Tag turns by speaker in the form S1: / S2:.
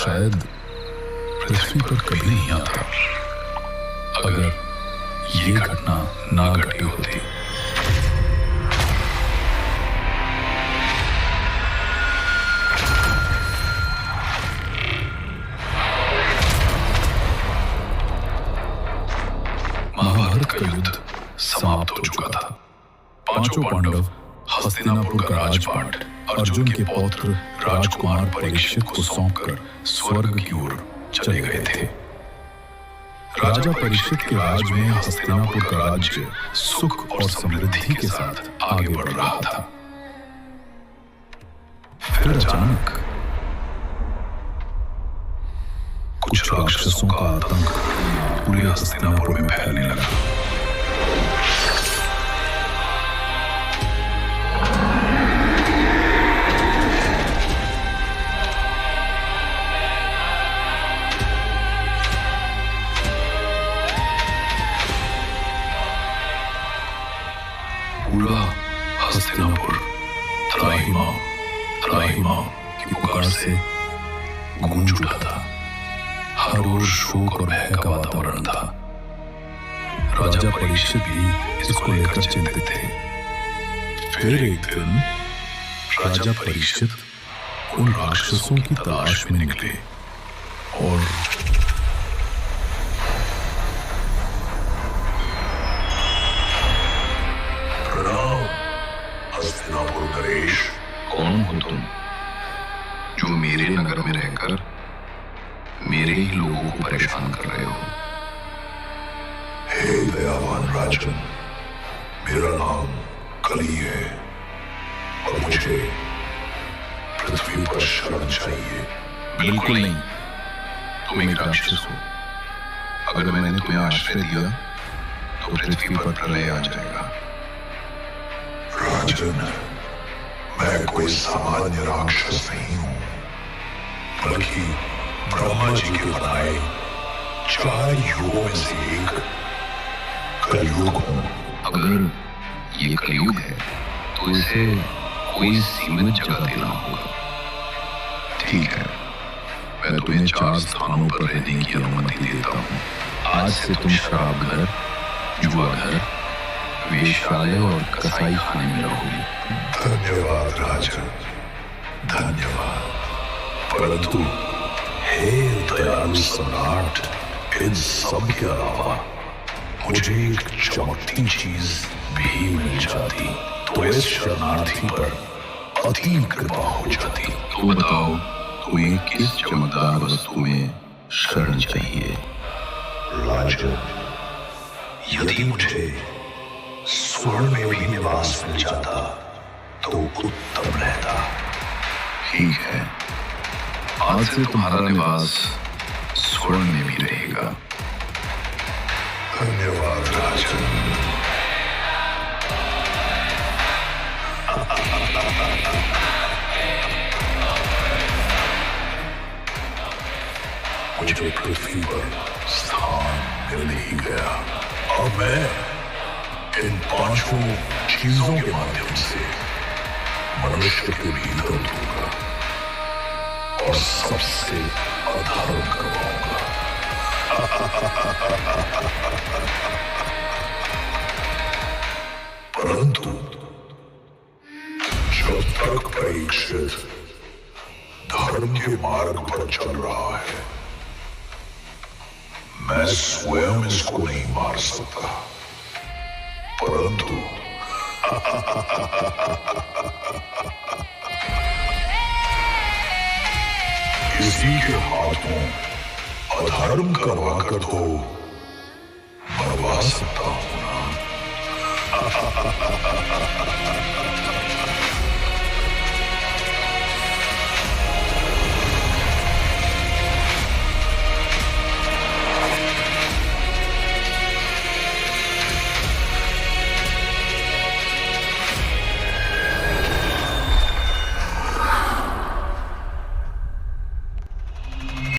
S1: शायद पृथ्वी पर कभी नहीं आता अगर ये घटना ना घटी होती। महाभारत का युद्ध समाप्त हो चुका था। पांचों पांडव हस्तिनापुर का राजपाट अर्जुन के पौत्र राजकुमार परीक्षित को सौंपकर स्वर्ग की ओर चले गए थे। राजा परीक्षित के राज में हस्तिनापुर का राज्य सुख और समृद्धि के साथ आगे बढ़ रहा था। फिर अचानक कुछ राक्षसों का आतंक पूरे हस्तिनापुर में फैलने लगा। पूरा हस्तिनापुर त्राहिमाम त्राहिमाम की पुकार से गूंज उठा था। हर ओर शोक और भय का वातावरण था। राजा परीक्षित भी इसको लेकर चिंतित थे। फिर एक दिन राजा परीक्षित उन राक्षसों की तलाश में निकले और
S2: हस्तिनापुर नरेश, कौन हो तुम जो मेरे नगर में रहकर मेरे ही लोगों को परेशान कर रहे हो? हे दयावान राजन, मेरा नाम कली है और मुझे पृथ्वी पर शरण चाहिए।
S1: बिल्कुल नहीं,
S2: तुम एक राक्षस हो। अगर मैंने तुम्हें आश्रय दिया तो पृथ्वी पर प्रलय आ जाएगा। राजन, मैं कोई सामान्य राक्षस नहीं हूं, बल्कि ब्रह्मा जी के बनाए 4 युगों में से एक कलयुग हूं।
S3: अगर ये कलयुग है तो इसे कोई सीमित जगह देना होगा।
S2: ठीक है, मैं तुम्हें 4 स्थानों पर रहने की अनुमति देता हूं।
S3: आज से तुम शराब घर, जुआ घर, वेश्यालय और कसाई खाने में रहोगी।
S2: धन्यवाद राजन, धन्यवाद। परंतु हे दयालु सम्राट, इन सब के अलावा मुझे एक चमकती चीज भी मिल जाती तो इस शरणार्थी पर अति कृपा हो जाती।
S3: तो बताओ, तुम्हें किस चमकदार वस्तु में शरण चाहिए?
S2: राजन, यदि मुझे स्वर्ण में भी निवास मिल जाता तो उत्तम रहता।
S3: ठीक है, आज से तुम्हारा निवास स्वर्ण में भी रहेगा।
S2: धन्यवाद राजन। मुझे पृथ्वी पर स्थान मिल ही गया। अब मैं इन 5 चीजों के माध्यम से मनुष्य के भीतर होगा और सबसे अधर्म करवाऊंगा। परंतु जब तक परीक्षित धर्म के मार्ग पर चल रहा है, मैं स्वयं इसको नहीं मार सकता। परंतु किसी के हाथों अधर्म करवाकर तो मरवा सकता हूं ना।